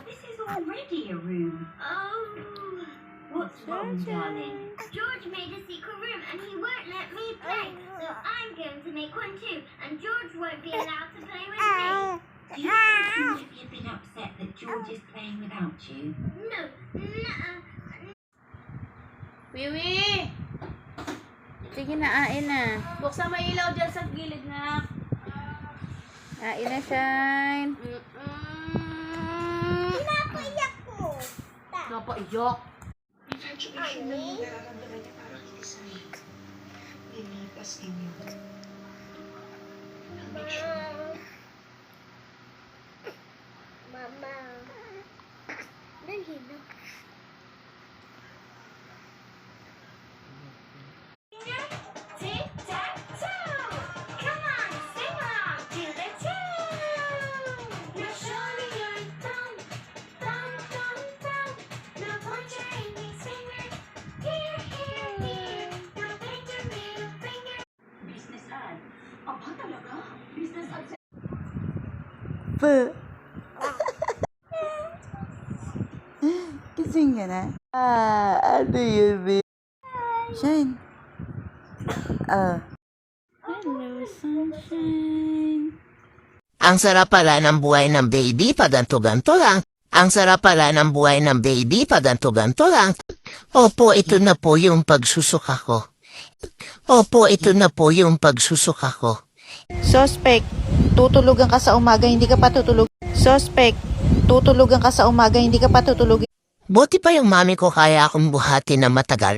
This is already a room. Oh. What's wrong, darling? George made a secret room and he won't let me play. So I'm going to make one too. And George won't be allowed to play with me. Do you think you might have been upset that George is playing without you? No. Wiwi! Sige na, ain na. Buksan mo ilaw dyan sa gilid na. Ain na, Shine. Pinapaiyak ko. Napaiyak. Infatuation na yung nararamdaman niya para kay Isay. Nilipas ninyo. I'll make sure. Mama. Dali na. Tic-tac-toe! Come on, sing along to the tune! Now show me your thumb, thumb, thumb, thumb. Now point your index finger. Here, here, here. Now bend your middle finger. Business ad. Aba talaga? Business ad sa... Gising ka na? Ano yun, babe? Shine. Hello, sunshine. Ang sarap pala ng buhay ng baby, paganto-ganto lang. Ang sarap pala ng buhay ng baby, paganto-ganto lang. Opo, ito na po yung pagsusuka ko. Opo, ito na po yung pagsusuka ko. Suspect, tutulugan ka sa umaga, hindi ka pa tutulog. Suspect, tutulugan ka sa umaga, hindi ka pa tutulog. Buti pa yung mami ko kaya akong buhati na matagal.